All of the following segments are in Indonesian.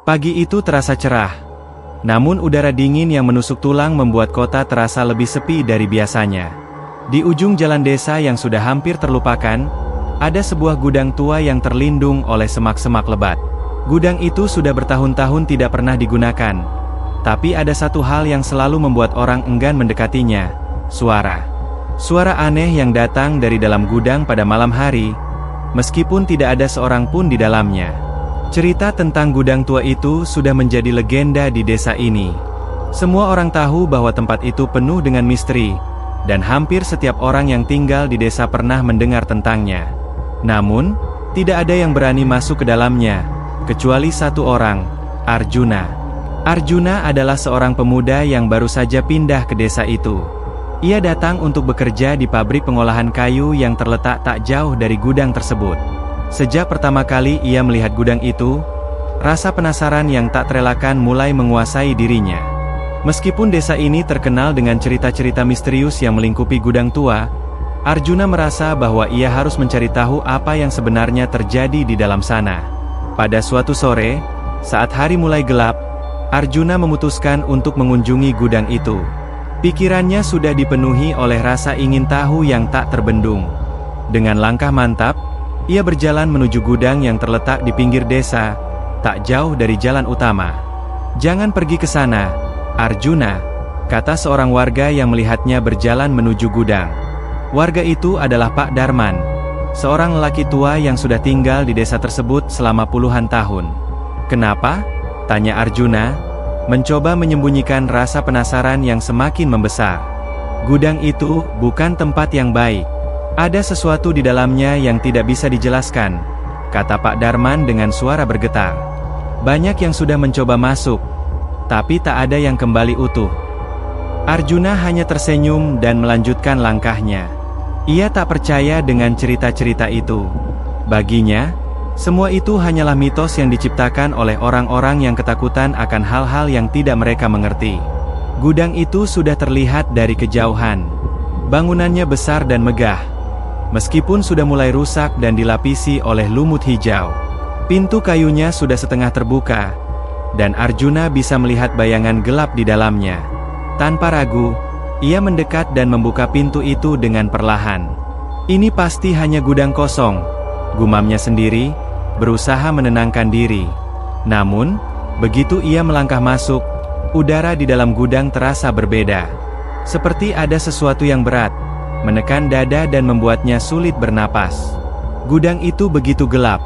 Pagi itu terasa cerah. Namun udara dingin yang menusuk tulang membuat kota terasa lebih sepi dari biasanya. Di ujung jalan desa yang sudah hampir terlupakan, ada sebuah gudang tua yang terlindung oleh semak-semak lebat. Gudang itu sudah bertahun-tahun tidak pernah digunakan. Tapi ada satu hal yang selalu membuat orang enggan mendekatinya, suara. Suara aneh yang datang dari dalam gudang pada malam hari, meskipun tidak ada seorang pun di dalamnya. Cerita tentang gudang tua itu sudah menjadi legenda di desa ini. Semua orang tahu bahwa tempat itu penuh dengan misteri, dan hampir setiap orang yang tinggal di desa pernah mendengar tentangnya. Namun, tidak ada yang berani masuk ke dalamnya, kecuali satu orang, Arjuna. Arjuna adalah seorang pemuda yang baru saja pindah ke desa itu. Ia datang untuk bekerja di pabrik pengolahan kayu yang terletak tak jauh dari gudang tersebut. Sejak pertama kali ia melihat gudang itu, rasa penasaran yang tak terelakkan mulai menguasai dirinya. Meskipun desa ini terkenal dengan cerita-cerita misterius yang melingkupi gudang tua, Arjuna merasa bahwa ia harus mencari tahu apa yang sebenarnya terjadi di dalam sana. Pada suatu sore, saat hari mulai gelap, Arjuna memutuskan untuk mengunjungi gudang itu. Pikirannya sudah dipenuhi oleh rasa ingin tahu yang tak terbendung. Dengan langkah mantap, ia berjalan menuju gudang yang terletak di pinggir desa, tak jauh dari jalan utama. "Jangan pergi ke sana, Arjuna," kata seorang warga yang melihatnya berjalan menuju gudang. Warga itu adalah Pak Darman, seorang lelaki tua yang sudah tinggal di desa tersebut selama puluhan tahun. "Kenapa?" tanya Arjuna, mencoba menyembunyikan rasa penasaran yang semakin membesar. "Gudang itu bukan tempat yang baik. Ada sesuatu di dalamnya yang tidak bisa dijelaskan," kata Pak Darman dengan suara bergetar. "Banyak yang sudah mencoba masuk, tapi tak ada yang kembali utuh." Arjuna hanya tersenyum dan melanjutkan langkahnya. Ia tak percaya dengan cerita-cerita itu. Baginya, semua itu hanyalah mitos yang diciptakan oleh orang-orang yang ketakutan akan hal-hal yang tidak mereka mengerti. Gudang itu sudah terlihat dari kejauhan. Bangunannya besar dan megah, meskipun sudah mulai rusak dan dilapisi oleh lumut hijau. Pintu kayunya sudah setengah terbuka, dan Arjuna bisa melihat bayangan gelap di dalamnya. Tanpa ragu, ia mendekat dan membuka pintu itu dengan perlahan. "Ini pasti hanya gudang kosong," gumamnya sendiri, berusaha menenangkan diri. Namun, begitu ia melangkah masuk, udara di dalam gudang terasa berbeda. Seperti ada sesuatu yang berat, menekan dada dan membuatnya sulit bernapas. Gudang itu begitu gelap,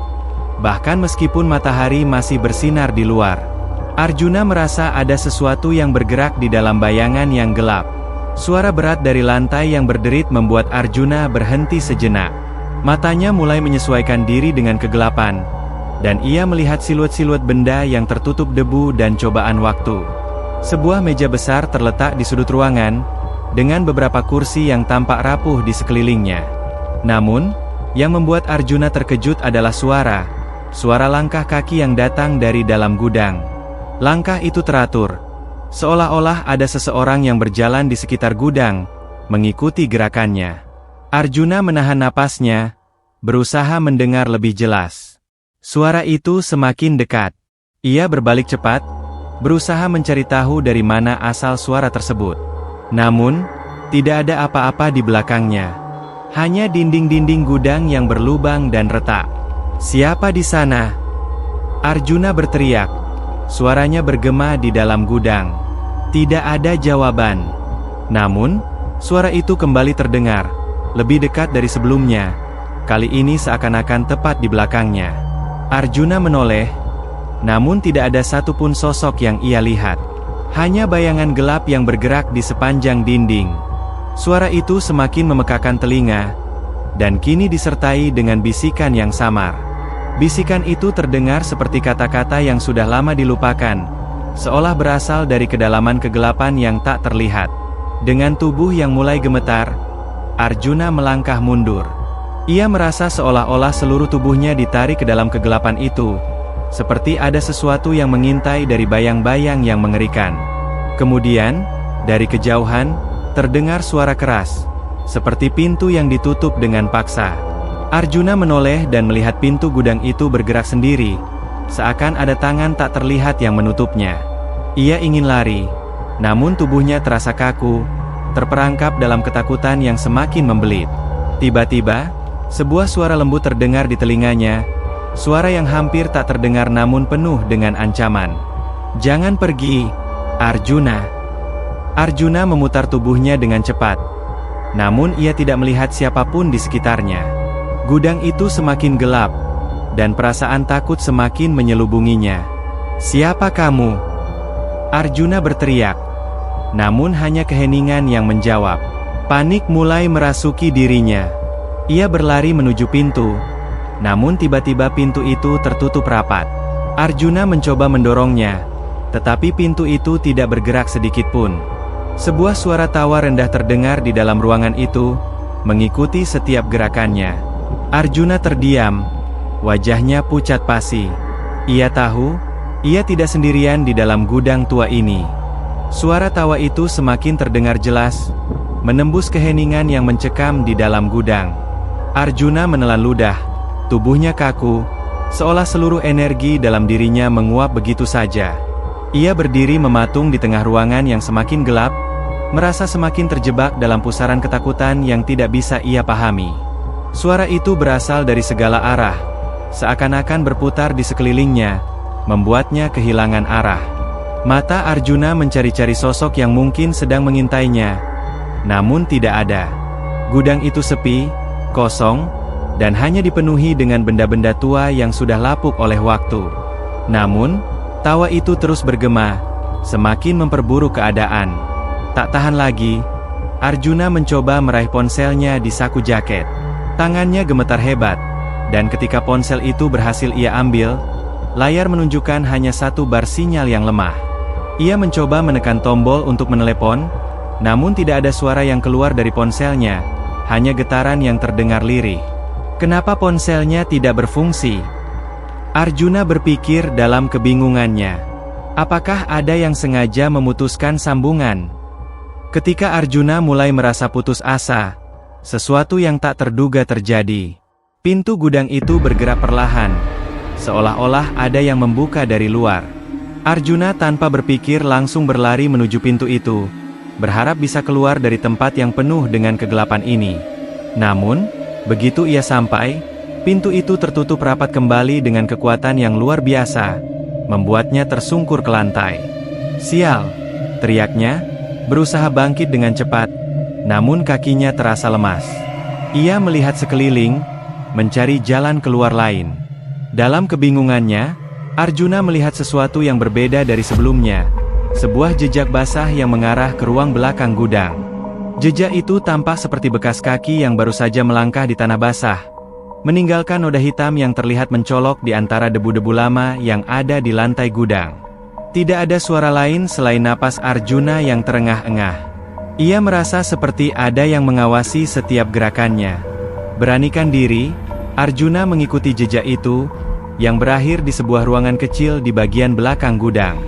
bahkan meskipun matahari masih bersinar di luar. Arjuna merasa ada sesuatu yang bergerak di dalam bayangan yang gelap. Suara berat dari lantai yang berderit membuat Arjuna berhenti sejenak. Matanya mulai menyesuaikan diri dengan kegelapan, dan ia melihat siluet-siluet benda yang tertutup debu dan cobaan waktu. Sebuah meja besar terletak di sudut ruangan, dengan beberapa kursi yang tampak rapuh di sekelilingnya. Namun, yang membuat Arjuna terkejut adalah suara langkah kaki yang datang dari dalam gudang. Langkah itu teratur, seolah-olah ada seseorang yang berjalan di sekitar gudang, mengikuti gerakannya. Arjuna menahan napasnya, berusaha mendengar lebih jelas. Suara itu semakin dekat. Ia berbalik cepat, berusaha mencari tahu dari mana asal suara tersebut. Namun, tidak ada apa-apa di belakangnya. Hanya dinding-dinding gudang yang berlubang dan retak. "Siapa di sana?" Arjuna berteriak. Suaranya bergema di dalam gudang. Tidak ada jawaban. Namun, suara itu kembali terdengar, lebih dekat dari sebelumnya. Kali ini seakan-akan tepat di belakangnya. Arjuna menoleh, namun tidak ada satupun sosok yang ia lihat. Hanya bayangan gelap yang bergerak di sepanjang dinding. Suara itu semakin memekakan telinga, dan kini disertai dengan bisikan yang samar. Bisikan itu terdengar seperti kata-kata yang sudah lama dilupakan, seolah berasal dari kedalaman kegelapan yang tak terlihat. Dengan tubuh yang mulai gemetar, Arjuna melangkah mundur. Ia merasa seolah-olah seluruh tubuhnya ditarik ke dalam kegelapan itu, seperti ada sesuatu yang mengintai dari bayang-bayang yang mengerikan. Kemudian, dari kejauhan, terdengar suara keras, seperti pintu yang ditutup dengan paksa. Arjuna menoleh dan melihat pintu gudang itu bergerak sendiri, seakan ada tangan tak terlihat yang menutupnya. Ia ingin lari, namun tubuhnya terasa kaku, terperangkap dalam ketakutan yang semakin membelit. Tiba-tiba, sebuah suara lembut terdengar di telinganya, suara yang hampir tak terdengar namun penuh dengan ancaman. "Jangan pergi, Arjuna." Arjuna memutar tubuhnya dengan cepat. Namun ia tidak melihat siapapun di sekitarnya. Gudang itu semakin gelap, dan perasaan takut semakin menyelubunginya. "Siapa kamu?" Arjuna berteriak. Namun hanya keheningan yang menjawab. Panik mulai merasuki dirinya. Ia berlari menuju pintu. Namun tiba-tiba pintu itu tertutup rapat. Arjuna mencoba mendorongnya, tetapi pintu itu tidak bergerak sedikitpun. Sebuah suara tawa rendah terdengar di dalam ruangan itu, mengikuti setiap gerakannya. Arjuna terdiam, wajahnya pucat pasi. Ia tahu, ia tidak sendirian di dalam gudang tua ini. Suara tawa itu semakin terdengar jelas, menembus keheningan yang mencekam di dalam gudang. Arjuna menelan ludah, tubuhnya kaku, seolah seluruh energi dalam dirinya menguap begitu saja. Ia berdiri mematung di tengah ruangan yang semakin gelap, merasa semakin terjebak dalam pusaran ketakutan yang tidak bisa ia pahami. Suara itu berasal dari segala arah, seakan-akan berputar di sekelilingnya, membuatnya kehilangan arah. Mata Arjuna mencari-cari sosok yang mungkin sedang mengintainya, namun tidak ada. Gudang itu sepi, kosong, dan hanya dipenuhi dengan benda-benda tua yang sudah lapuk oleh waktu. Namun, tawa itu terus bergema, semakin memperburuk keadaan. Tak tahan lagi, Arjuna mencoba meraih ponselnya di saku jaket. Tangannya gemetar hebat, dan ketika ponsel itu berhasil ia ambil, layar menunjukkan hanya satu bar sinyal yang lemah. Ia mencoba menekan tombol untuk menelepon, namun tidak ada suara yang keluar dari ponselnya, hanya getaran yang terdengar lirih. Kenapa ponselnya tidak berfungsi? Arjuna berpikir dalam kebingungannya. Apakah ada yang sengaja memutuskan sambungan? Ketika Arjuna mulai merasa putus asa, sesuatu yang tak terduga terjadi. Pintu gudang itu bergerak perlahan, seolah-olah ada yang membuka dari luar. Arjuna tanpa berpikir langsung berlari menuju pintu itu, berharap bisa keluar dari tempat yang penuh dengan kegelapan ini. Namun, begitu ia sampai, pintu itu tertutup rapat kembali dengan kekuatan yang luar biasa, membuatnya tersungkur ke lantai. "Sial!" teriaknya, berusaha bangkit dengan cepat, namun kakinya terasa lemas. Ia melihat sekeliling, mencari jalan keluar lain. Dalam kebingungannya, Arjuna melihat sesuatu yang berbeda dari sebelumnya, sebuah jejak basah yang mengarah ke ruang belakang gudang. Jejak itu tampak seperti bekas kaki yang baru saja melangkah di tanah basah, meninggalkan noda hitam yang terlihat mencolok di antara debu-debu lama yang ada di lantai gudang. Tidak ada suara lain selain napas Arjuna yang terengah-engah. Ia merasa seperti ada yang mengawasi setiap gerakannya. Beranikan diri, Arjuna mengikuti jejak itu, yang berakhir di sebuah ruangan kecil di bagian belakang gudang.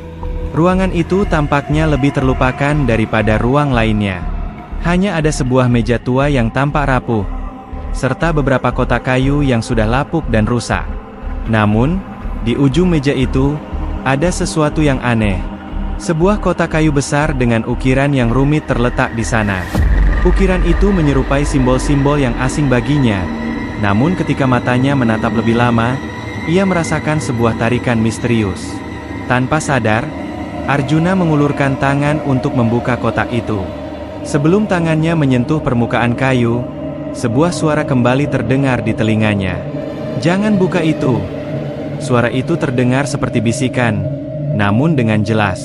Ruangan itu tampaknya lebih terlupakan daripada ruang lainnya. Hanya ada sebuah meja tua yang tampak rapuh, serta beberapa kotak kayu yang sudah lapuk dan rusak. Namun, di ujung meja itu, ada sesuatu yang aneh. Sebuah kotak kayu besar dengan ukiran yang rumit terletak di sana. Ukiran itu menyerupai simbol-simbol yang asing baginya. Namun ketika matanya menatap lebih lama, ia merasakan sebuah tarikan misterius. Tanpa sadar, Arjuna mengulurkan tangan untuk membuka kotak itu. Sebelum tangannya menyentuh permukaan kayu, sebuah suara kembali terdengar di telinganya. "Jangan buka itu." Suara itu terdengar seperti bisikan, namun dengan jelas.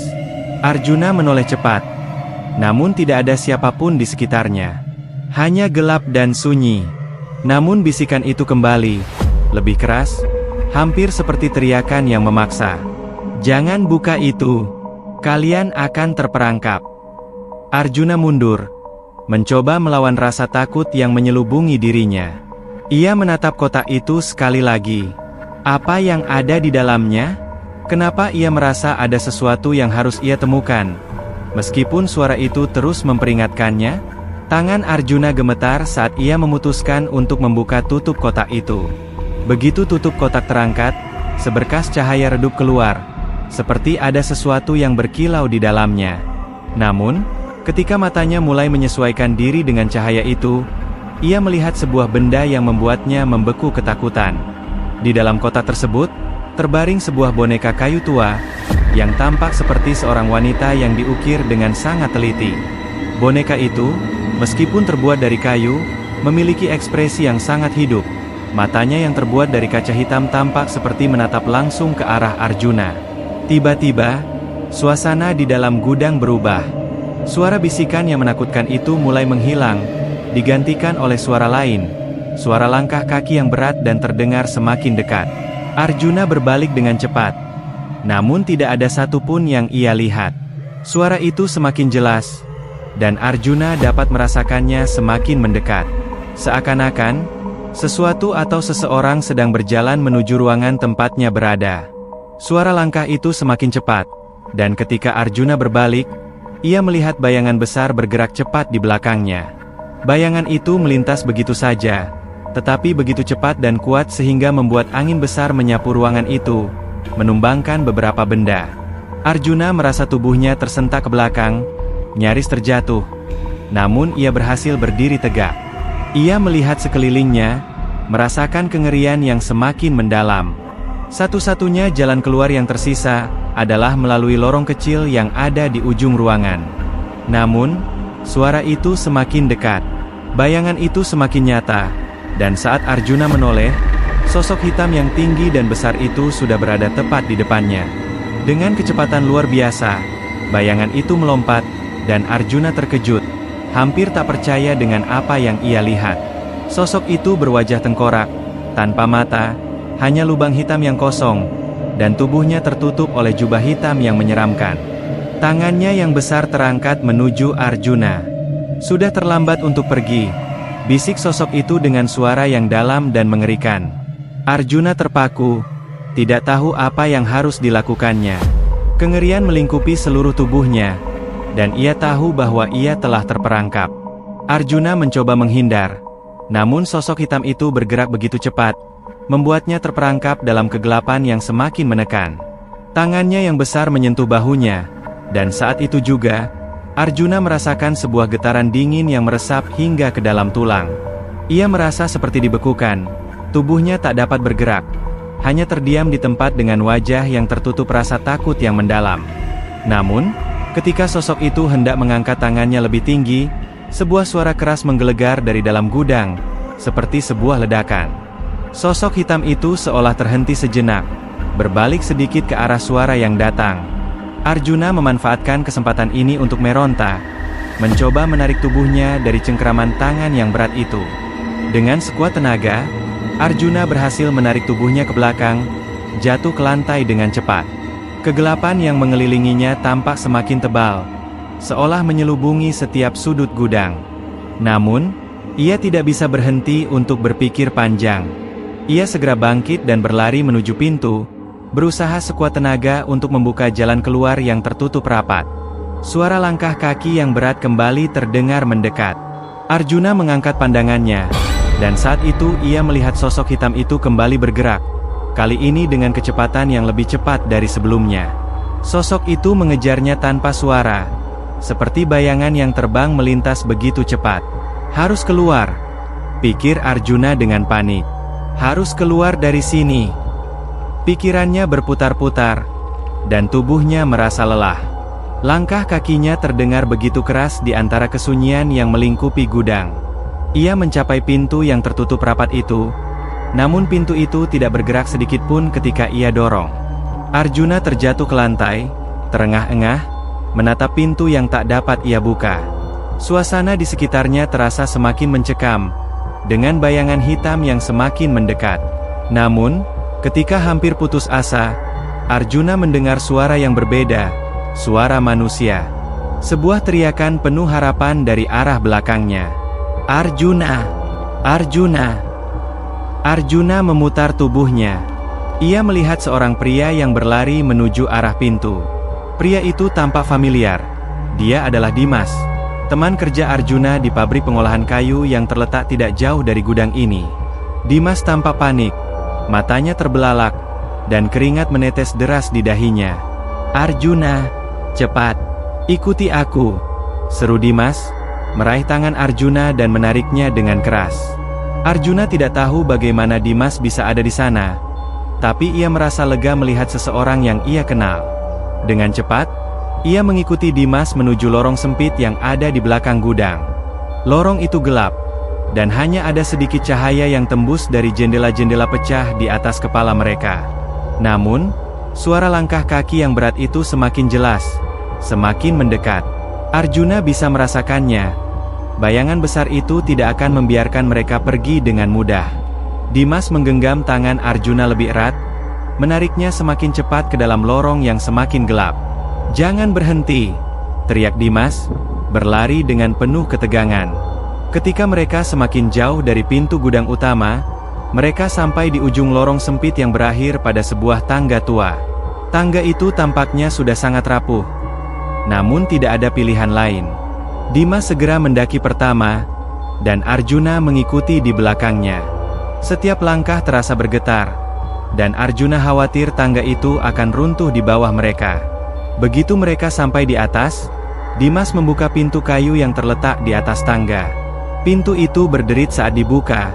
Arjuna menoleh cepat, namun tidak ada siapapun di sekitarnya. Hanya gelap dan sunyi. Namun bisikan itu kembali, lebih keras, hampir seperti teriakan yang memaksa. "Jangan buka itu. Kalian akan terperangkap." Arjuna mundur, mencoba melawan rasa takut yang menyelubungi dirinya. Ia menatap kotak itu sekali lagi. Apa yang ada di dalamnya? Kenapa ia merasa ada sesuatu yang harus ia temukan? Meskipun suara itu terus memperingatkannya, tangan Arjuna gemetar saat ia memutuskan untuk membuka tutup kotak itu. Begitu tutup kotak terangkat, Seberkas cahaya redup keluar, seperti ada sesuatu yang berkilau di dalamnya. Namun, ketika matanya mulai menyesuaikan diri dengan cahaya itu, ia melihat sebuah benda yang membuatnya membeku ketakutan. Di dalam kotak tersebut, terbaring sebuah boneka kayu tua, yang tampak seperti seorang wanita yang diukir dengan sangat teliti. Boneka itu, meskipun terbuat dari kayu, memiliki ekspresi yang sangat hidup. Matanya yang terbuat dari kaca hitam tampak seperti menatap langsung ke arah Arjuna. Tiba-tiba, suasana di dalam gudang berubah. Suara bisikan yang menakutkan itu mulai menghilang, digantikan oleh suara lain. Suara langkah kaki yang berat dan terdengar semakin dekat. Arjuna berbalik dengan cepat. Namun tidak ada satupun yang ia lihat. Suara itu semakin jelas, dan Arjuna dapat merasakannya semakin mendekat. Seakan-akan sesuatu atau seseorang sedang berjalan menuju ruangan tempatnya berada. Suara langkah itu semakin cepat, dan ketika Arjuna berbalik, ia melihat bayangan besar bergerak cepat di belakangnya. Bayangan itu melintas begitu saja, tetapi begitu cepat dan kuat sehingga membuat angin besar menyapu ruangan itu, menumbangkan beberapa benda. Arjuna merasa tubuhnya tersentak ke belakang, nyaris terjatuh. Namun ia berhasil berdiri tegak. Ia melihat sekelilingnya, merasakan kengerian yang semakin mendalam. Satu-satunya jalan keluar yang tersisa, adalah melalui lorong kecil yang ada di ujung ruangan. Namun, suara itu semakin dekat. Bayangan itu semakin nyata, dan saat Arjuna menoleh, sosok hitam yang tinggi dan besar itu sudah berada tepat di depannya. Dengan kecepatan luar biasa, bayangan itu melompat, dan Arjuna terkejut. Hampir tak percaya dengan apa yang ia lihat. Sosok itu berwajah tengkorak, tanpa mata, hanya lubang hitam yang kosong, dan tubuhnya tertutup oleh jubah hitam yang menyeramkan. Tangannya yang besar terangkat menuju Arjuna. Sudah terlambat untuk pergi, bisik sosok itu dengan suara yang dalam dan mengerikan. Arjuna terpaku, tidak tahu apa yang harus dilakukannya. Kengerian melingkupi seluruh tubuhnya, dan ia tahu bahwa ia telah terperangkap. Arjuna mencoba menghindar, namun sosok hitam itu bergerak begitu cepat, membuatnya terperangkap dalam kegelapan yang semakin menekan. Tangannya yang besar menyentuh bahunya, dan saat itu juga, Arjuna merasakan sebuah getaran dingin yang meresap hingga ke dalam tulang. Ia merasa seperti dibekukan, tubuhnya tak dapat bergerak, hanya terdiam di tempat dengan wajah yang tertutup rasa takut yang mendalam. Namun, ketika sosok itu hendak mengangkat tangannya lebih tinggi, sebuah suara keras menggelegar dari dalam gudang, seperti sebuah ledakan. Sosok hitam itu seolah terhenti sejenak, berbalik sedikit ke arah suara yang datang. Arjuna memanfaatkan kesempatan ini untuk meronta, mencoba menarik tubuhnya dari cengkeraman tangan yang berat itu. Dengan sekuat tenaga, Arjuna berhasil menarik tubuhnya ke belakang, jatuh ke lantai dengan cepat. Kegelapan yang mengelilinginya tampak semakin tebal, seolah menyelubungi setiap sudut gudang. Namun, ia tidak bisa berhenti untuk berpikir panjang. Ia segera bangkit dan berlari menuju pintu, berusaha sekuat tenaga untuk membuka jalan keluar yang tertutup rapat. Suara langkah kaki yang berat kembali terdengar mendekat. Arjuna mengangkat pandangannya, dan saat itu ia melihat sosok hitam itu kembali bergerak. Kali ini dengan kecepatan yang lebih cepat dari sebelumnya. Sosok itu mengejarnya tanpa suara, seperti bayangan yang terbang melintas begitu cepat. Harus keluar, pikir Arjuna dengan panik. Harus keluar dari sini. Pikirannya berputar-putar, dan tubuhnya merasa lelah. Langkah kakinya terdengar begitu keras di antara kesunyian yang melingkupi gudang. Ia mencapai pintu yang tertutup rapat itu, namun pintu itu tidak bergerak sedikit pun ketika ia dorong. Arjuna terjatuh ke lantai, terengah-engah, menatap pintu yang tak dapat ia buka. Suasana di sekitarnya terasa semakin mencekam, dengan bayangan hitam yang semakin mendekat. Namun, ketika hampir putus asa, Arjuna mendengar suara yang berbeda, suara manusia. Sebuah teriakan penuh harapan dari arah belakangnya. Arjuna! Arjuna! Arjuna memutar tubuhnya. Ia melihat seorang pria yang berlari menuju arah pintu. Pria itu tampak familiar. Dia adalah Dimas, teman kerja Arjuna di pabrik pengolahan kayu yang terletak tidak jauh dari gudang ini. Dimas tampak panik, matanya terbelalak, dan keringat menetes deras di dahinya. "Arjuna, cepat, ikuti aku!" seru Dimas, meraih tangan Arjuna dan menariknya dengan keras. Arjuna tidak tahu bagaimana Dimas bisa ada di sana, tapi ia merasa lega melihat seseorang yang ia kenal. Dengan cepat, ia mengikuti Dimas menuju lorong sempit yang ada di belakang gudang. Lorong itu gelap, dan hanya ada sedikit cahaya yang tembus dari jendela-jendela pecah di atas kepala mereka. Namun, suara langkah kaki yang berat itu semakin jelas, semakin mendekat. Arjuna bisa merasakannya. Bayangan besar itu tidak akan membiarkan mereka pergi dengan mudah. Dimas menggenggam tangan Arjuna lebih erat, menariknya semakin cepat ke dalam lorong yang semakin gelap. "Jangan berhenti!" teriak Dimas, berlari dengan penuh ketegangan. Ketika mereka semakin jauh dari pintu gudang utama, mereka sampai di ujung lorong sempit yang berakhir pada sebuah tangga tua. Tangga itu tampaknya sudah sangat rapuh. Namun tidak ada pilihan lain. Dimas segera mendaki pertama, dan Arjuna mengikuti di belakangnya. Setiap langkah terasa bergetar, dan Arjuna khawatir tangga itu akan runtuh di bawah mereka. Begitu mereka sampai di atas, Dimas membuka pintu kayu yang terletak di atas tangga. Pintu itu berderit saat dibuka,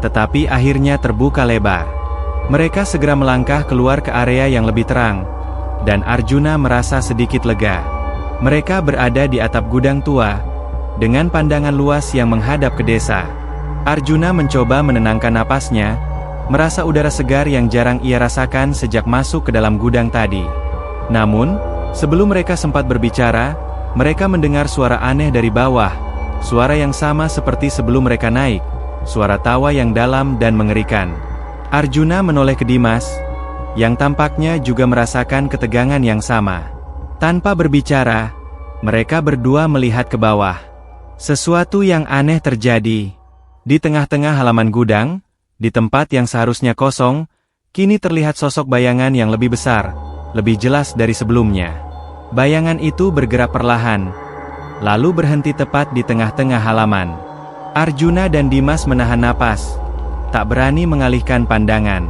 tetapi akhirnya terbuka lebar. Mereka segera melangkah keluar ke area yang lebih terang, dan Arjuna merasa sedikit lega. Mereka berada di atap gudang tua, dengan pandangan luas yang menghadap ke desa. Arjuna mencoba menenangkan napasnya, merasa udara segar yang jarang ia rasakan sejak masuk ke dalam gudang tadi. Namun, sebelum mereka sempat berbicara, mereka mendengar suara aneh dari bawah. Suara yang sama seperti sebelum mereka naik, suara tawa yang dalam dan mengerikan. Arjuna menoleh ke Dimas, yang tampaknya juga merasakan ketegangan yang sama. Tanpa berbicara, mereka berdua melihat ke bawah. Sesuatu yang aneh terjadi. Di tengah-tengah halaman gudang, di tempat yang seharusnya kosong, kini terlihat sosok bayangan yang lebih besar, lebih jelas dari sebelumnya. Bayangan itu bergerak perlahan, lalu berhenti tepat di tengah-tengah halaman. Arjuna dan Dimas menahan napas, tak berani mengalihkan pandangan.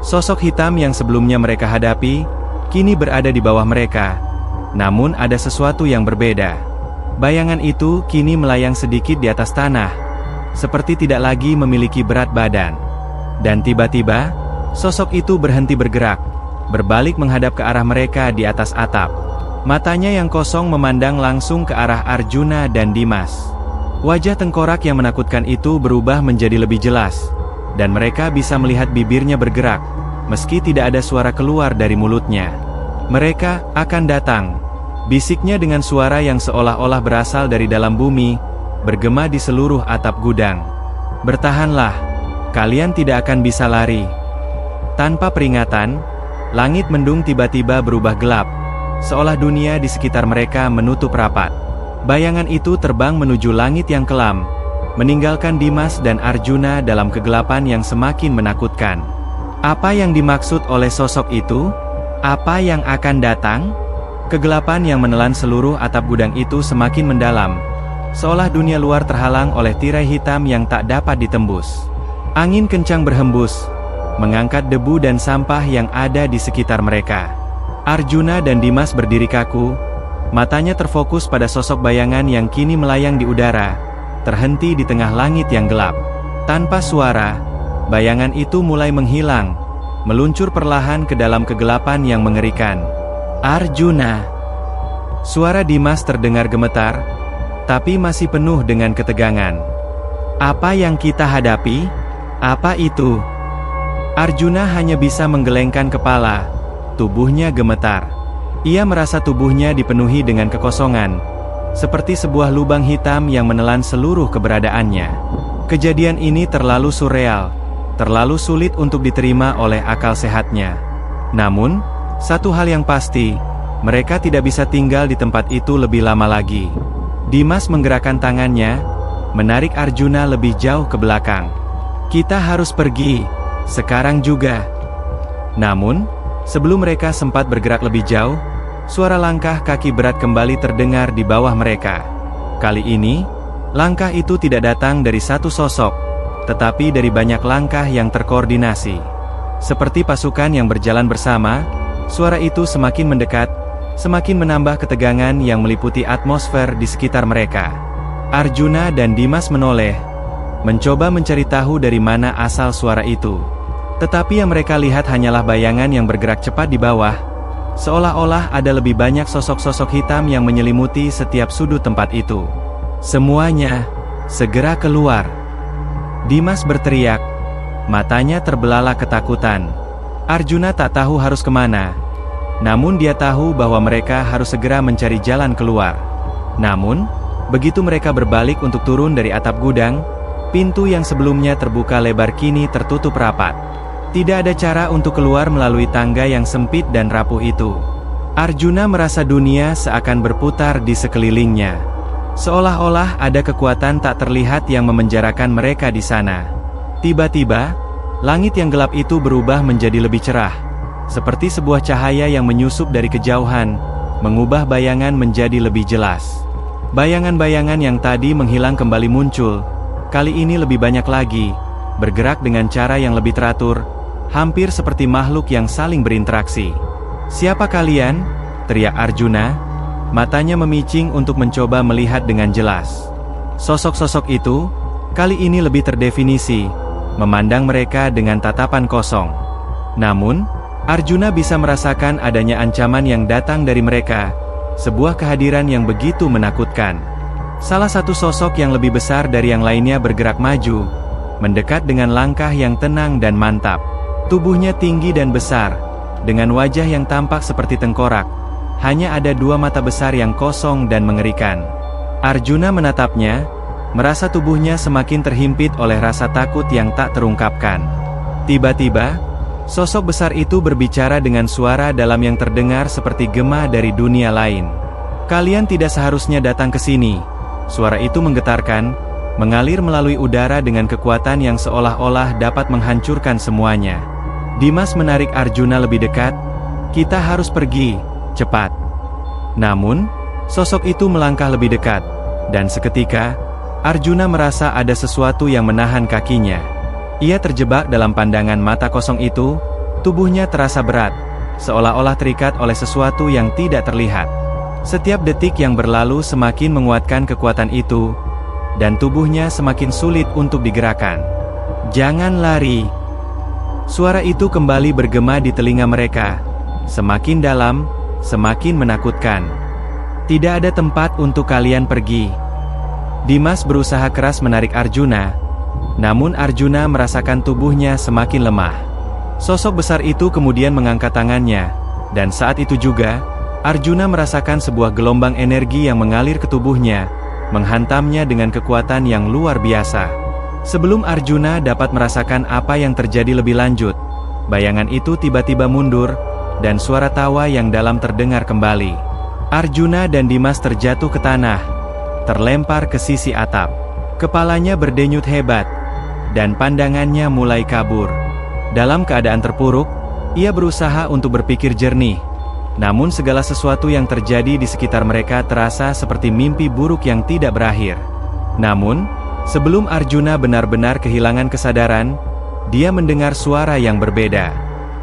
Sosok hitam yang sebelumnya mereka hadapi, kini berada di bawah mereka. Namun ada sesuatu yang berbeda. Bayangan itu kini melayang sedikit di atas tanah, seperti tidak lagi memiliki berat badan. Dan tiba-tiba, sosok itu berhenti bergerak, berbalik menghadap ke arah mereka di atas atap. Matanya yang kosong memandang langsung ke arah Arjuna dan Dimas. Wajah tengkorak yang menakutkan itu berubah menjadi lebih jelas, dan mereka bisa melihat bibirnya bergerak, meski tidak ada suara keluar dari mulutnya. "Mereka akan datang," bisiknya dengan suara yang seolah-olah berasal dari dalam bumi, bergema di seluruh atap gudang. "Bertahanlah, kalian tidak akan bisa lari." Tanpa peringatan, langit mendung tiba-tiba berubah gelap, seolah dunia di sekitar mereka menutup rapat. Bayangan itu terbang menuju langit yang kelam, meninggalkan Dimas dan Arjuna dalam kegelapan yang semakin menakutkan. Apa yang dimaksud oleh sosok itu? Apa yang akan datang? Kegelapan yang menelan seluruh atap gudang itu semakin mendalam, seolah dunia luar terhalang oleh tirai hitam yang tak dapat ditembus. Angin kencang berhembus, mengangkat debu dan sampah yang ada di sekitar mereka. Arjuna dan Dimas berdiri kaku, matanya terfokus pada sosok bayangan yang kini melayang di udara, terhenti di tengah langit yang gelap. Tanpa suara, bayangan itu mulai menghilang, meluncur perlahan ke dalam kegelapan yang mengerikan. "Arjuna!" Suara Dimas terdengar gemetar, tapi masih penuh dengan ketegangan. "Apa yang kita hadapi? Apa itu?" Arjuna hanya bisa menggelengkan kepala. Tubuhnya gemetar. Ia merasa tubuhnya dipenuhi dengan kekosongan, seperti sebuah lubang hitam yang menelan seluruh keberadaannya. Kejadian ini terlalu surreal, terlalu sulit untuk diterima oleh akal sehatnya. Namun, satu hal yang pasti, mereka tidak bisa tinggal di tempat itu lebih lama lagi. Dimas menggerakkan tangannya, menarik Arjuna lebih jauh ke belakang. "Kita harus pergi, sekarang juga." Namun, sebelum mereka sempat bergerak lebih jauh, suara langkah kaki berat kembali terdengar di bawah mereka. Kali ini, langkah itu tidak datang dari satu sosok, tetapi dari banyak langkah yang terkoordinasi. Seperti pasukan yang berjalan bersama, suara itu semakin mendekat, semakin menambah ketegangan yang meliputi atmosfer di sekitar mereka. Arjuna dan Dimas menoleh, mencoba mencari tahu dari mana asal suara itu. Tetapi yang mereka lihat hanyalah bayangan yang bergerak cepat di bawah, seolah-olah ada lebih banyak sosok-sosok hitam yang menyelimuti setiap sudut tempat itu. Semuanya, segera keluar! Dimas berteriak, matanya terbelalak ketakutan. Arjuna tak tahu harus kemana. Namun dia tahu bahwa mereka harus segera mencari jalan keluar. Namun, begitu mereka berbalik untuk turun dari atap gudang, pintu yang sebelumnya terbuka lebar kini tertutup rapat. Tidak ada cara untuk keluar melalui tangga yang sempit dan rapuh itu. Arjuna merasa dunia seakan berputar di sekelilingnya. Seolah-olah ada kekuatan tak terlihat yang memenjarakan mereka di sana. Tiba-tiba, langit yang gelap itu berubah menjadi lebih cerah. Seperti sebuah cahaya yang menyusup dari kejauhan, mengubah bayangan menjadi lebih jelas. Bayangan-bayangan yang tadi menghilang kembali muncul, kali ini lebih banyak lagi, bergerak dengan cara yang lebih teratur, hampir seperti makhluk yang saling berinteraksi. "Siapa kalian?" teriak Arjuna, matanya memicing untuk mencoba melihat dengan jelas. Sosok-sosok itu, kali ini lebih terdefinisi, memandang mereka dengan tatapan kosong. Namun, Arjuna bisa merasakan adanya ancaman yang datang dari mereka, sebuah kehadiran yang begitu menakutkan. Salah satu sosok yang lebih besar dari yang lainnya bergerak maju, mendekat dengan langkah yang tenang dan mantap. Tubuhnya tinggi dan besar, dengan wajah yang tampak seperti tengkorak. Hanya ada dua mata besar yang kosong dan mengerikan. Arjuna menatapnya, merasa tubuhnya semakin terhimpit oleh rasa takut yang tak terungkapkan. Tiba-tiba, sosok besar itu berbicara dengan suara dalam yang terdengar seperti gema dari dunia lain. "Kalian tidak seharusnya datang ke sini." Suara itu menggetarkan, mengalir melalui udara dengan kekuatan yang seolah-olah dapat menghancurkan semuanya. Dimas menarik Arjuna lebih dekat. "Kita harus pergi, cepat." Namun, sosok itu melangkah lebih dekat, dan seketika, Arjuna merasa ada sesuatu yang menahan kakinya. Ia terjebak dalam pandangan mata kosong itu, tubuhnya terasa berat, seolah-olah terikat oleh sesuatu yang tidak terlihat. Setiap detik yang berlalu semakin menguatkan kekuatan itu, dan tubuhnya semakin sulit untuk digerakkan. "Jangan lari!" Suara itu kembali bergema di telinga mereka, semakin dalam, semakin menakutkan. "Tidak ada tempat untuk kalian pergi." Dimas berusaha keras menarik Arjuna, namun Arjuna merasakan tubuhnya semakin lemah. Sosok besar itu kemudian mengangkat tangannya, dan saat itu juga, Arjuna merasakan sebuah gelombang energi yang mengalir ke tubuhnya, menghantamnya dengan kekuatan yang luar biasa. Sebelum Arjuna dapat merasakan apa yang terjadi lebih lanjut, bayangan itu tiba-tiba mundur, dan suara tawa yang dalam terdengar kembali. Arjuna dan Dimas terjatuh ke tanah, terlempar ke sisi atap. Kepalanya berdenyut hebat, dan pandangannya mulai kabur. Dalam keadaan terpuruk, ia berusaha untuk berpikir jernih. Namun segala sesuatu yang terjadi di sekitar mereka terasa seperti mimpi buruk yang tidak berakhir. Namun, sebelum Arjuna benar-benar kehilangan kesadaran, dia mendengar suara yang berbeda.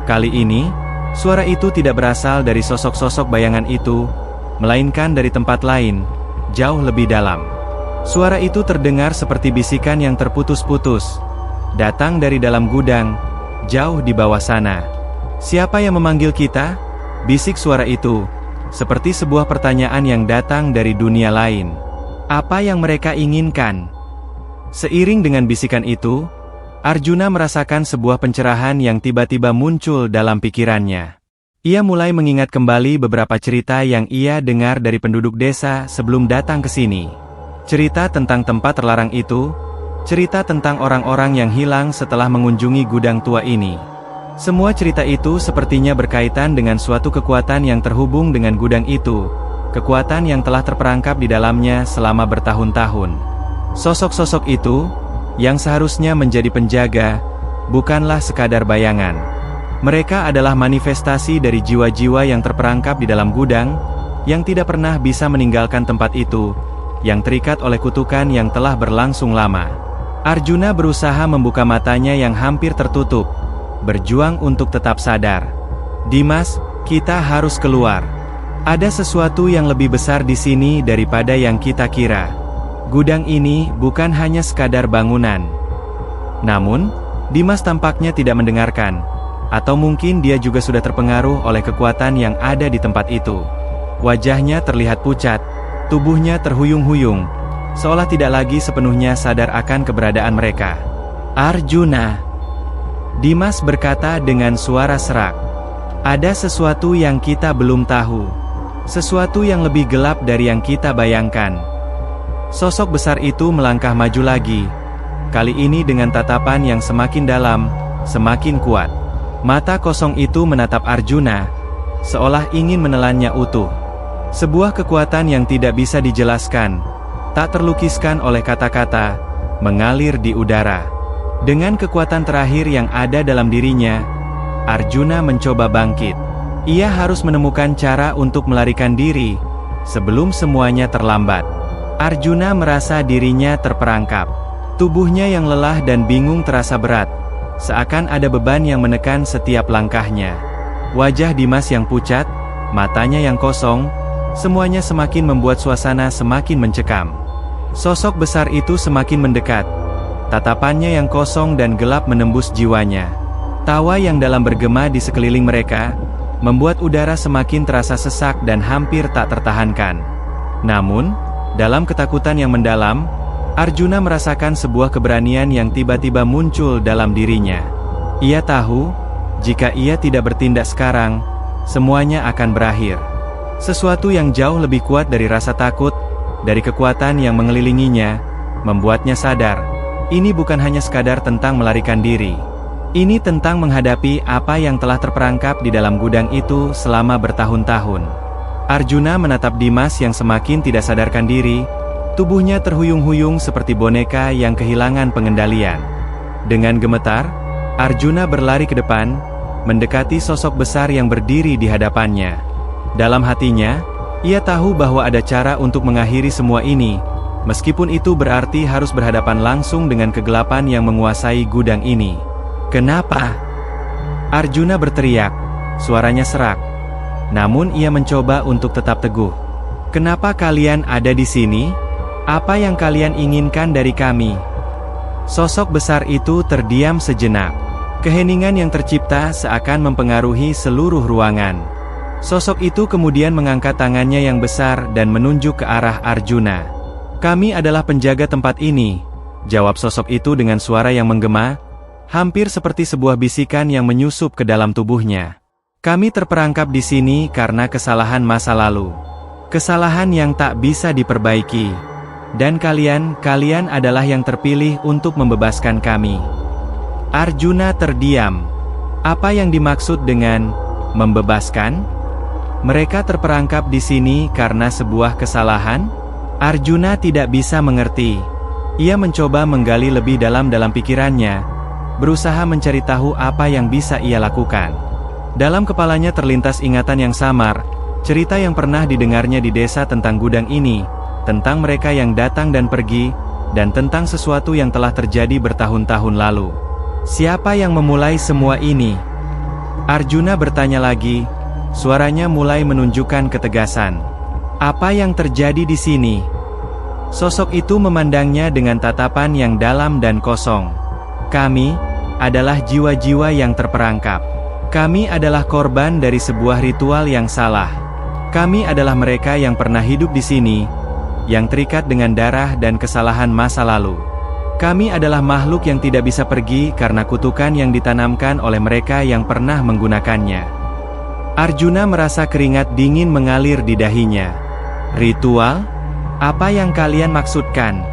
Kali ini, suara itu tidak berasal dari sosok-sosok bayangan itu, melainkan dari tempat lain, jauh lebih dalam. Suara itu terdengar seperti bisikan yang terputus-putus, datang dari dalam gudang, jauh di bawah sana. "Siapa yang memanggil kita?" bisik suara itu, seperti sebuah pertanyaan yang datang dari dunia lain. Apa yang mereka inginkan? Seiring dengan bisikan itu, Arjuna merasakan sebuah pencerahan yang tiba-tiba muncul dalam pikirannya. Ia mulai mengingat kembali beberapa cerita yang ia dengar dari penduduk desa sebelum datang ke sini. Cerita tentang tempat terlarang itu, cerita tentang orang-orang yang hilang setelah mengunjungi gudang tua ini. Semua cerita itu sepertinya berkaitan dengan suatu kekuatan yang terhubung dengan gudang itu, kekuatan yang telah terperangkap di dalamnya selama bertahun-tahun. Sosok-sosok itu, yang seharusnya menjadi penjaga, bukanlah sekadar bayangan. Mereka adalah manifestasi dari jiwa-jiwa yang terperangkap di dalam gudang, yang tidak pernah bisa meninggalkan tempat itu, yang terikat oleh kutukan yang telah berlangsung lama. Arjuna berusaha membuka matanya yang hampir tertutup, berjuang untuk tetap sadar. Dimas, kita harus keluar. Ada sesuatu yang lebih besar di sini daripada yang kita kira. Gudang ini bukan hanya sekadar bangunan. Namun, Dimas tampaknya tidak mendengarkan. Atau mungkin dia juga sudah terpengaruh oleh kekuatan yang ada di tempat itu. Wajahnya terlihat pucat, tubuhnya terhuyung-huyung, seolah tidak lagi sepenuhnya sadar akan keberadaan mereka. Arjuna, Dimas berkata dengan suara serak. Ada sesuatu yang kita belum tahu. Sesuatu yang lebih gelap dari yang kita bayangkan. Sosok besar itu melangkah maju lagi. Kali ini dengan tatapan yang semakin dalam, semakin kuat. Mata kosong itu menatap Arjuna, seolah ingin menelannya utuh. Sebuah kekuatan yang tidak bisa dijelaskan, tak terlukiskan oleh kata-kata, mengalir di udara. Dengan kekuatan terakhir yang ada dalam dirinya, Arjuna mencoba bangkit. Ia harus menemukan cara untuk melarikan diri, sebelum semuanya terlambat. Arjuna merasa dirinya terperangkap. Tubuhnya yang lelah dan bingung terasa berat, seakan ada beban yang menekan setiap langkahnya. Wajah Dimas yang pucat, matanya yang kosong, semuanya semakin membuat suasana semakin mencekam. Sosok besar itu semakin mendekat. Tatapannya yang kosong dan gelap menembus jiwanya. Tawa yang dalam bergema di sekeliling mereka, membuat udara semakin terasa sesak dan hampir tak tertahankan. Namun, dalam ketakutan yang mendalam, Arjuna merasakan sebuah keberanian yang tiba-tiba muncul dalam dirinya. Ia tahu, jika ia tidak bertindak sekarang, semuanya akan berakhir. Sesuatu yang jauh lebih kuat dari rasa takut, dari kekuatan yang mengelilinginya, membuatnya sadar, ini bukan hanya sekadar tentang melarikan diri. Ini tentang menghadapi apa yang telah terperangkap di dalam gudang itu selama bertahun-tahun. Arjuna menatap Dimas yang semakin tidak sadarkan diri, tubuhnya terhuyung-huyung seperti boneka yang kehilangan pengendalian. Dengan gemetar, Arjuna berlari ke depan, mendekati sosok besar yang berdiri di hadapannya. Dalam hatinya, ia tahu bahwa ada cara untuk mengakhiri semua ini, meskipun itu berarti harus berhadapan langsung dengan kegelapan yang menguasai gudang ini. Kenapa? Arjuna berteriak, suaranya serak. Namun ia mencoba untuk tetap teguh. Kenapa kalian ada di sini? Apa yang kalian inginkan dari kami? Sosok besar itu terdiam sejenak. Keheningan yang tercipta seakan mempengaruhi seluruh ruangan. Sosok itu kemudian mengangkat tangannya yang besar dan menunjuk ke arah Arjuna. Kami adalah penjaga tempat ini, jawab sosok itu dengan suara yang menggema, hampir seperti sebuah bisikan yang menyusup ke dalam tubuhnya. Kami terperangkap di sini karena kesalahan masa lalu. Kesalahan yang tak bisa diperbaiki. Dan kalian adalah yang terpilih untuk membebaskan kami. Arjuna terdiam. Apa yang dimaksud dengan membebaskan? Mereka terperangkap di sini karena sebuah kesalahan? Arjuna tidak bisa mengerti. Ia mencoba menggali lebih dalam pikirannya, berusaha mencari tahu apa yang bisa ia lakukan. Dalam kepalanya terlintas ingatan yang samar, cerita yang pernah didengarnya di desa tentang gudang ini, tentang mereka yang datang dan pergi, dan tentang sesuatu yang telah terjadi bertahun-tahun lalu. Siapa yang memulai semua ini? Arjuna bertanya lagi, suaranya mulai menunjukkan ketegasan. Apa yang terjadi di sini? Sosok itu memandangnya dengan tatapan yang dalam dan kosong. Kami adalah jiwa-jiwa yang terperangkap. Kami adalah korban dari sebuah ritual yang salah. Kami adalah mereka yang pernah hidup di sini, yang terikat dengan darah dan kesalahan masa lalu. Kami adalah makhluk yang tidak bisa pergi karena kutukan yang ditanamkan oleh mereka yang pernah menggunakannya. Arjuna merasa keringat dingin mengalir di dahinya. Ritual? Apa yang kalian maksudkan?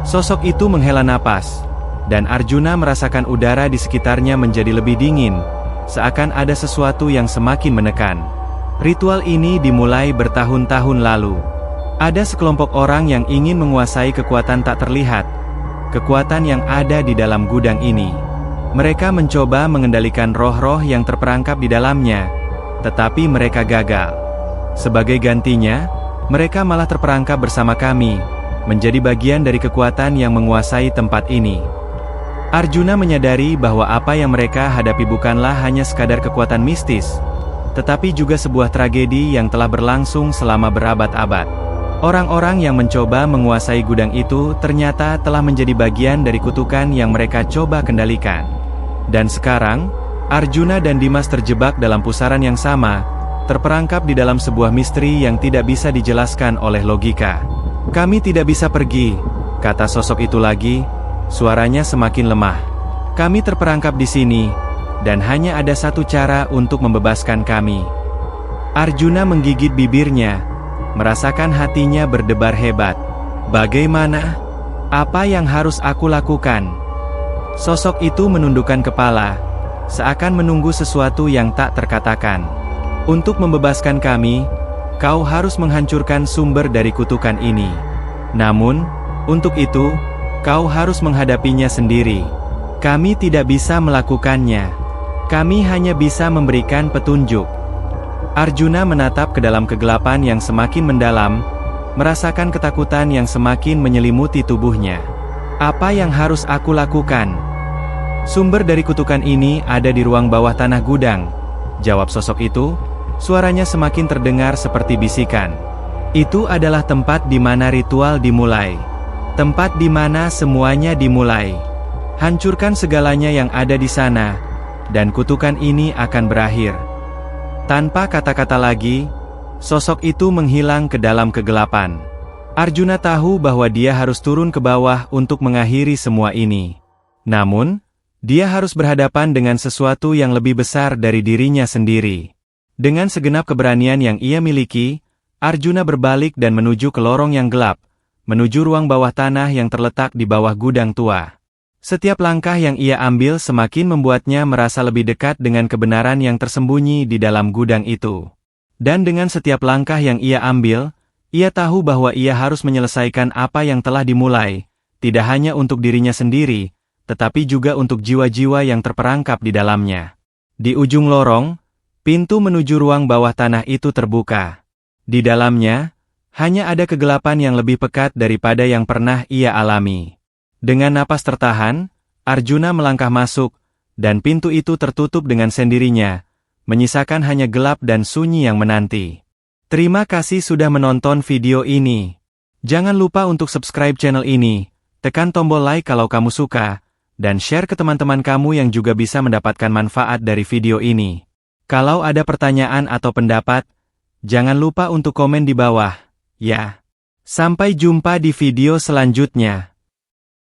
Sosok itu menghela napas, dan Arjuna merasakan udara di sekitarnya menjadi lebih dingin, seakan ada sesuatu yang semakin menekan. Ritual ini dimulai bertahun-tahun lalu. Ada sekelompok orang yang ingin menguasai kekuatan tak terlihat, kekuatan yang ada di dalam gudang ini. Mereka mencoba mengendalikan roh-roh yang terperangkap di dalamnya, tetapi mereka gagal. Sebagai gantinya, mereka malah terperangkap bersama kami, menjadi bagian dari kekuatan yang menguasai tempat ini. Arjuna menyadari bahwa apa yang mereka hadapi bukanlah hanya sekadar kekuatan mistis, tetapi juga sebuah tragedi yang telah berlangsung selama berabad-abad. Orang-orang yang mencoba menguasai gudang itu ternyata telah menjadi bagian dari kutukan yang mereka coba kendalikan. Dan sekarang, Arjuna dan Dimas terjebak dalam pusaran yang sama, terperangkap di dalam sebuah misteri yang tidak bisa dijelaskan oleh logika. "Kami tidak bisa pergi," kata sosok itu lagi. Suaranya semakin lemah. "Kami terperangkap di sini, dan hanya ada satu cara untuk membebaskan kami." Arjuna menggigit bibirnya, merasakan hatinya berdebar hebat. "Bagaimana? Apa yang harus aku lakukan?" Sosok itu menundukkan kepala, seakan menunggu sesuatu yang tak terkatakan. "Untuk membebaskan kami, kau harus menghancurkan sumber dari kutukan ini. Namun, untuk itu, kau harus menghadapinya sendiri. Kami tidak bisa melakukannya. Kami hanya bisa memberikan petunjuk." Arjuna menatap ke dalam kegelapan yang semakin mendalam, merasakan ketakutan yang semakin menyelimuti tubuhnya. "Apa yang harus aku lakukan?" "Sumber dari kutukan ini ada di ruang bawah tanah gudang," jawab sosok itu. Suaranya semakin terdengar seperti bisikan. "Itu adalah tempat di mana ritual dimulai. Tempat di mana semuanya dimulai. Hancurkan segalanya yang ada di sana, dan kutukan ini akan berakhir." Tanpa kata-kata lagi, sosok itu menghilang ke dalam kegelapan. Arjuna tahu bahwa dia harus turun ke bawah untuk mengakhiri semua ini. Namun, dia harus berhadapan dengan sesuatu yang lebih besar dari dirinya sendiri. Dengan segenap keberanian yang ia miliki, Arjuna berbalik dan menuju ke lorong yang gelap, menuju ruang bawah tanah yang terletak di bawah gudang tua. Setiap langkah yang ia ambil semakin membuatnya merasa lebih dekat dengan kebenaran yang tersembunyi di dalam gudang itu. Dan dengan setiap langkah yang ia ambil, ia tahu bahwa ia harus menyelesaikan apa yang telah dimulai, tidak hanya untuk dirinya sendiri, tetapi juga untuk jiwa-jiwa yang terperangkap di dalamnya. Di ujung lorong, pintu menuju ruang bawah tanah itu terbuka. Di dalamnya, hanya ada kegelapan yang lebih pekat daripada yang pernah ia alami. Dengan napas tertahan, Arjuna melangkah masuk, dan pintu itu tertutup dengan sendirinya, menyisakan hanya gelap dan sunyi yang menanti. Terima kasih sudah menonton video ini. Jangan lupa untuk subscribe channel ini, tekan tombol like kalau kamu suka, dan share ke teman-teman kamu yang juga bisa mendapatkan manfaat dari video ini. Kalau ada pertanyaan atau pendapat, jangan lupa untuk komen di bawah, ya. Sampai jumpa di video selanjutnya.